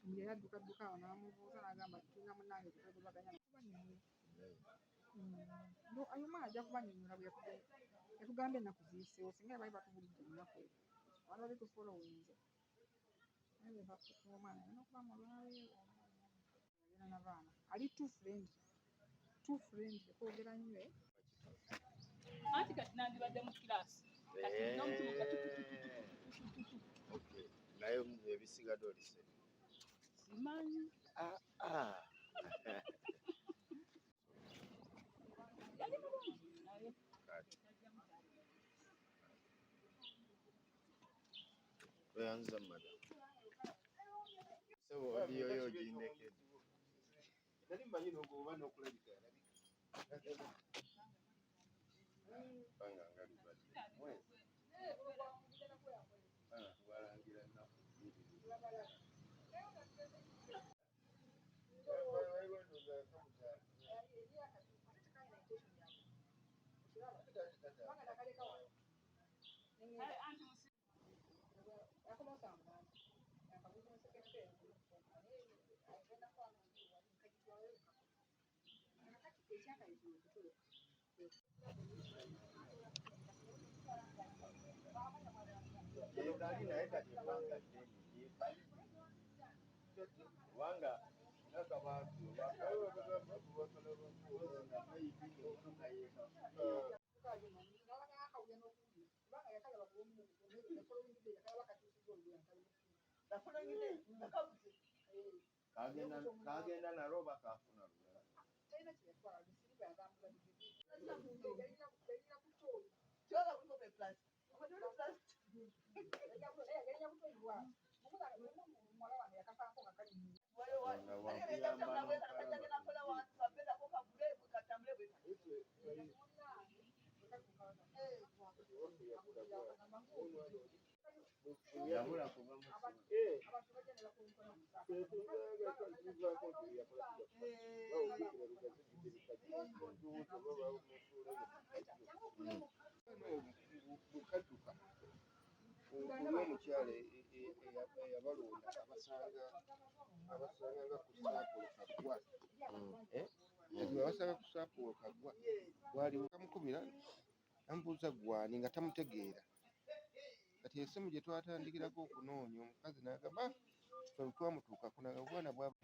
Mungeri adduka awo n'amubuuza n'agamba tulina munnange tutagobaganya kubanyonyola. Oyo omwana ajja kubanyonyola bwe yakugamba ennaku ziyiseewo singa bali batubulidde ennaku ezo wano bali tufolowinze naye omwana alina okuba mulwawe agenda n'abaana ali too friendly kwogera nnyo anti kati nandibadde mu kiraasi kati n'omutima naye ebisigadde olise simanyi yali mulungi naye oyanza mada sebo odiyoyo ogindeke nali mmanyi n'ogoba n'okulabika banga ngalibadde mwezi tubalangira nnaku wanga nakabantu kagenda nalo bakafuna yabula kuva mu omukyalo eyabalonda abasanga ku saapulo kaggwa waliwo kamukubira amubuuza gwani nga tamutegeera kati essimu gye twatandikirako okunoonya omukazi n'agamba ffe twamutuukako obwana bwaba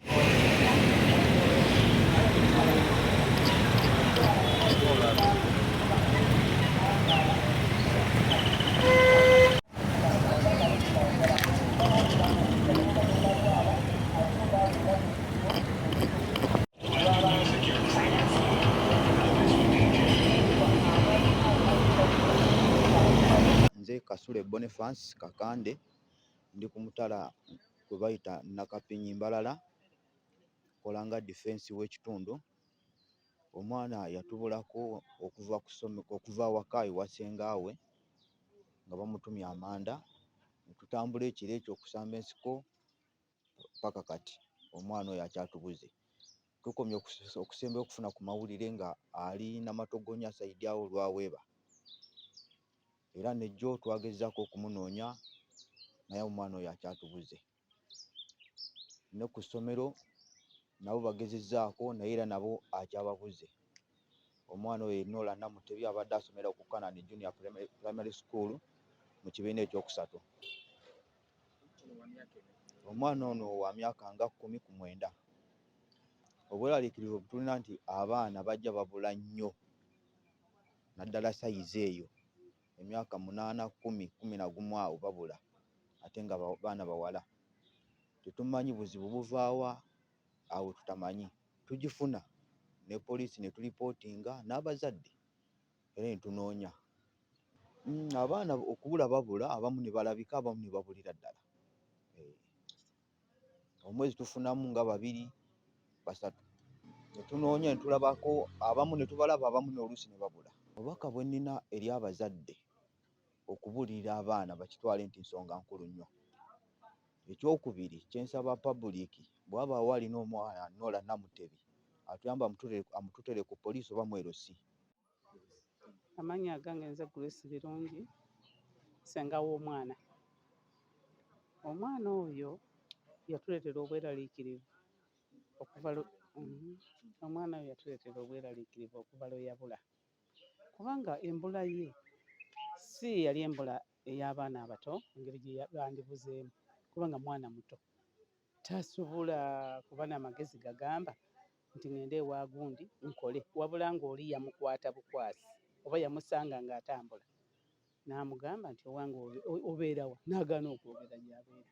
nze Kasule Bonfance Kakande ndi ku mutala kwe bayita Nakapinyi mbalala kolanga defense w'ekitundu. Omwana yatubulako okuva awaka ewasengaawe nga bamutumye amanda tutambula ekiro ekyo okusamba ensiko paka kati omwana oyo akyatubuze. Tukomye okusemba okufuna ku mawulire nga ali Namatogonya saidi awo lwaweeba era nejjo twagezaako okumunoonya naye omwana oyo akyatubuze. Ne ku somero nabo bagezezzaako naye era nabo akyababuze. Omwana oyo Norah Namutebi abadde asomera ku Canan Junior Primary School mu kibiina ekyokusatu. Omwana ono wa myaka nga 19. Obweralikirivu tulina nti abaana bajja babula nnyo naddala sayizi eyo emyaka 8, 10, 11 awo babula ate nga baana bawala. Tetumanyi buzibu buvaawa awo tutamanyi. Tugifuna ne poliisi ne tulipootinga n'abazadde era ne tunoonya. Abaana okubula babula, abamu ne balabika, abamu ne babulira ddala. Omwezi tufunamu nga 2, 3. Ne tunoonya ne tulabako abamu ne tubalaba, abamu n'oluusi ne babula. Obubaka bwe nnina eri abazadde okubulira abaana bakitwale nti nsonga nkulu nnyo. Ekyokubiri kyensaba public bw'abaawo alina omwana Norah Namutebi atuyamba amututere ku poliisi oba mwerosi. Amannya agange nze Grace Birungi senga w'omwana. Omwana oyo yatuleetera obweraliikirivu okuva omwana we yatuleetera obweraliikirivu okuva lwe yabula, kubanga embula ye si yali embula ey'abaana abato engeri gye bandibuzeemu, kubanga mwana muto tasobola kuba n'amagezi gagamba nti ngende ewa gundi nkole, wabula ng'oli yamukwata bukwasi oba yamusanga ng'atambula n'amugamba nti owange obeerawa, n'agaana okwogera gy'abeera.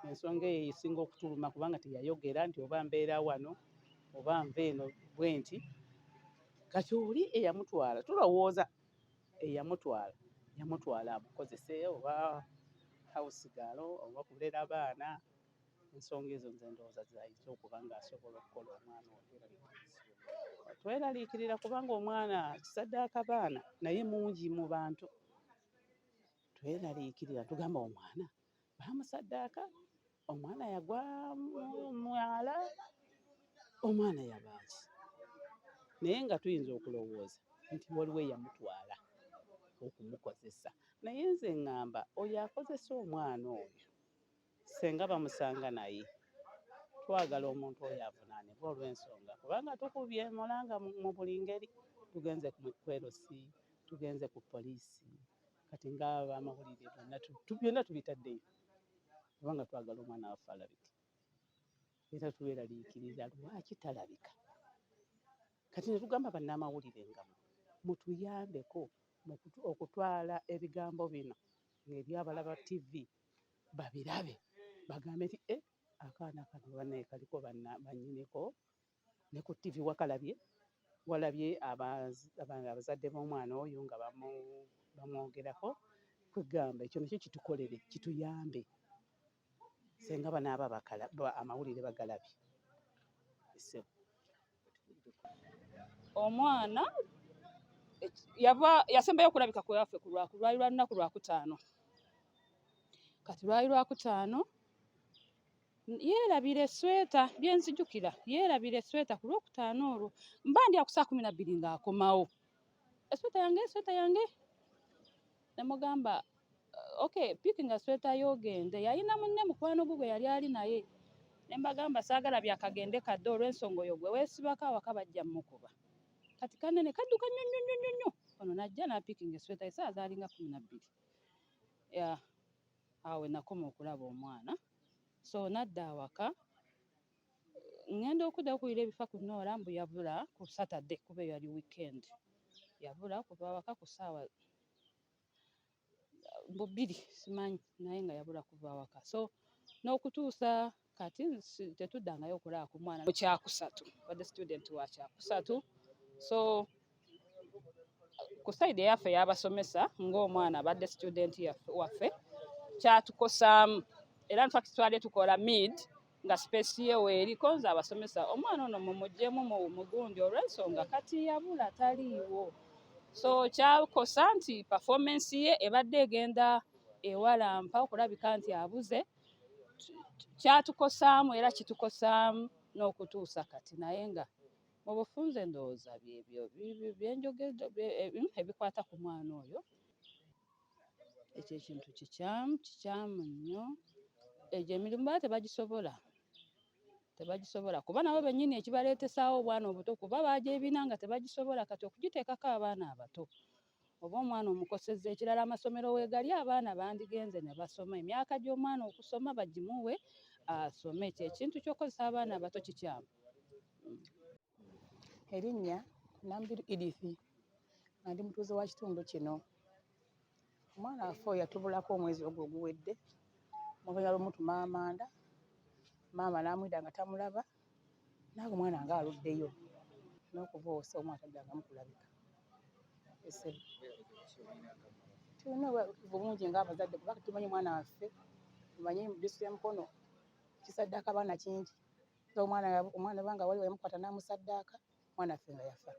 Ensonga eyo esinga okutuluma kubanga teyayogera nti oba mbeera wano oba nva eno bwe nti. Kati oli eyamutwala tulowooza yamutwala amukozese oba house girl oba kulera baana. Ensonga ezo nze ndowooza zayinza okuba ng'asobola okukola omwana oyo. Tweraliikirira kubanga omwana kisaddaaka baana naye mungi mu bantu. Tweraliikirira tugamba omwana baamusaddaaka, omwana yagwa mwala, omwana yabaaki. Naye nga tuyinza okulowooza nti waliwo eyamutwala okumukozesa. Naye nze ŋŋamba oyo akozesa omwana oyo senga bamusanga naye, twagala omuntu oyo avunaanibwa olw'ensonga kubanga tukubye mulanga mu buli ngeri. Tugenze ku kwerosi, tugenze ku poliisi, kati ng'aba amawulire byonna tubitaddeyo kubanga twagala omwana waffe alabike. Era tweraliikirira lwaki talabika. Kati ne tugamba bannamawulire nga mutuyambeko okutwala ebigambo bino ng'eri abalaba TV babirabe bagambe nti akaana kano banne kaliko bannyiniko, ne ku TV walabye abazadde b'omwana oyo nga bamwogerako. Kwegamba ekyo nakyo kitukolere, kituyambe senga banaaba amawulire bagalabye. Omwana yasembayo okulabika kweyaffe lwali lwa lunaku lwakutaano. Kati lwali lwakutaano yeerabira esweta byenzijukira, yeerabira esweta ku lwokutaano olwo mba ndi ku saa 12 ng'akomawo. Esweta yange nemugamba okay pikinga sweta y'ogende. Yalina munne mukwano gwe yali ali naye. Ne mbagamba saagala byakagende kadde olw'ensonga oyo gwe weesibako awaka bajja mukuba. Kati kanene kadduka nnyo ono najja n'apikinga esweta essaawa zaalinga 12. Awe nakoma okulaba omwana. So nadda awaka. Ngenda okudda okuwulira ebifa ku Norah mbu yabula ku Saturday kuba yali weekend. Yabula kuva awaka ku ssaawa 2 simanyi naye nga yabula kuva awaka. So n'okutuusa kati tetuddangayo okulaba ku mwana mu kyakusatu, badde student wa kyakusatu. So ku side eyaffe y'abasomesa ng'omwana abadde student waffe kyatukosaamu, era twali tukola mid nga space ye weeriko nze abasomesa omwana ono mumuggyemu mu gundi olw'ensonga kati yabula taliiwo. So kyakosa nti performance ye ebadde egenda ewalampa okulabika nti abuze. Kyatukosaamu era kitukosaamu n'okutuusa kati, naye nga mu bufunze ndowooza byebyo byenjogedde ebikwata ku mwana oyo. Ekyo ekintu kikyamu nnyo. Egyo emirimu baba tebagisobola kuba nabo bennyini ekibaleetesaawo obwana obuto kuba bagyebina nga tebagisobola kati okugiteekako abaana abato. Oba omwana omukosezza ekirala amasomero weegali abaana bandigenze ne basoma. Emyaka gy'omwana okusoma bagimuwe asome. Ekyo ekintu ky'okozesa abaana abato kikyamu. Erinnya Nambiru Edith, nga ndi mutuuze wa kitundu kino. Omwana waffe oyo yatubulako omwezi ogwo oguwedde mu lunyalo mutuma amanda. Maama n'amwida nga tamulaba, naawe omwana nga aluddeyo n'okuva ose omwana taddangamu kulabika. Tulina obungi ng'abazadde kubanga tumanyi omwana waffe, tumanyi mu disitulikiti ya Mukono kisaddaaka abaana kingi. Omwana banga wali yamukwata n'amusaddaaka, omwana waffe nga yafa.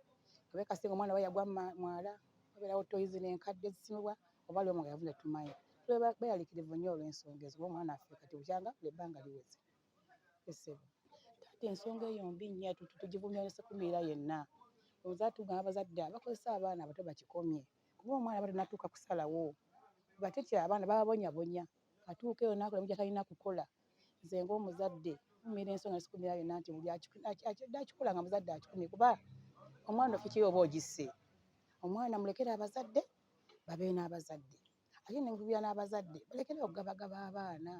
Kabe kasinga omwana we yagwa mwala, wabeerawo toyizi n'enkadde zisimibwa, oba lw'omu nga yavule tumanyi. Beeraliikirivu nnyo olw'ensonga ezo, omwana waffe kati bukyanga ebbanga liweze. Taata ensonga eyo mbi nnyo tugivumya ne sekumiira yenna. Tugamba abazadde abakozesa abaana abato bakikomye kuba omwana abato n'atuuka kusalawo. Batetya abaana bababonyabonya. Atuuka eyo n'akola mu gy'atalina kukola. nze ng'omuzadde mmira ensonga nesikumira yonna nti buli akikola nga muzadde akikumye kuba omwana offe kiri oba ogisse omwana mulekere abazadde babe n'abazadde ate ne mukubira n'abazadde balekere okugabagaba abaana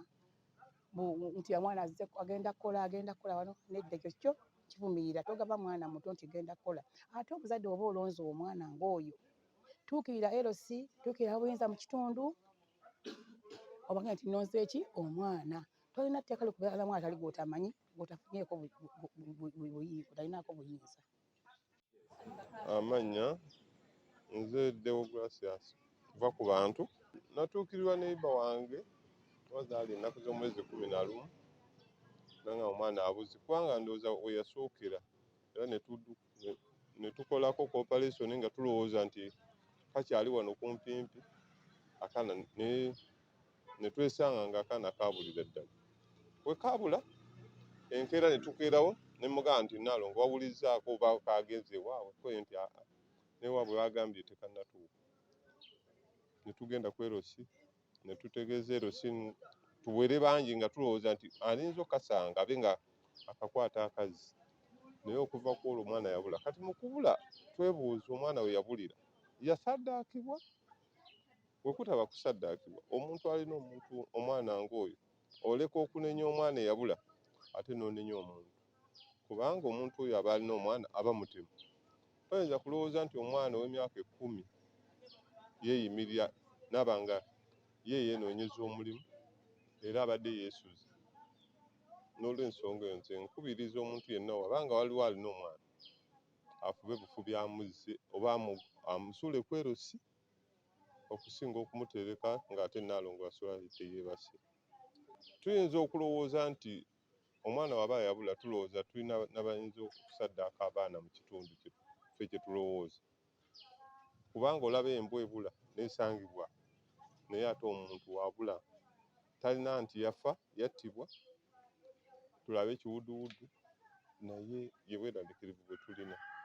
nti omwana agenda kukola wano nedda ekyo kyo kivumirira togaba mwana muto nti genda kukola ate omuzadde oba olonze omwana ng'oyo tuukirira LC tuukirira obuyinza mu kitundu obanga nti nonze eki omwana tolina tteeka likubeera mwana tali gw'otamanyi gw'otafunyeeko otalinaako buyinza. Amannya nze Deogratias kuva ku bantu natuukirirwa neiba wange wazaali ennaku z'omwezi 11 nanga omwana abuzi kubanga ndowooza we yasookera era ne tukolako cooperation nga tulowooza nti kakyali wano kumpimpi akaana ne twesanga nga akaana kaabulira ddala we kaabula enkeera ne tukeerawo ne mugamba nti Nalongo wawulizzaako oba kagenze waawe koye nti newaabwe bagambye tekannatuuka ne tugenda ku LC ne tutegeeza LC tuwere bangi nga tulowooza nti alinza okasanga abe nga akakwata akazi naye okuva ku olwo omwana yabula kati mu kubula twebuuza omwana we yabulira yasaddaakibwa bwe kutaba kusaddaakibwa omuntu alina omwana ng'oyo oleka okunenya omwana eyabula ate n'onenya omuntu kubanga omuntu oyo aba alina omwana aba mutemu toyinza kulowooza nti omwana ow'emyaka 10 yeeyimirira naba nga yeenoonyeza omulimu era abadde yeesuze n'olw'ensonga eyo nze nkubiriza omuntu yenna wabanga waliwo alina omwana afube bufu byamuzze oba amusuule ku LC okusinga okumutereka ng'ate Nalongo asobola teyeebase. Tuyinza okulowooza nti omwana waba yabula tulowooza tulina n'abayinza okusaddaaka abaana mu kitundu ffe kye tulowooza kubanga olaba embwa ebula n'esangibwa naye ate omuntu wabula talina nti yafa yattibwa tulabe ekiwuduwudu naye ye bweralikirivu bwe tulina.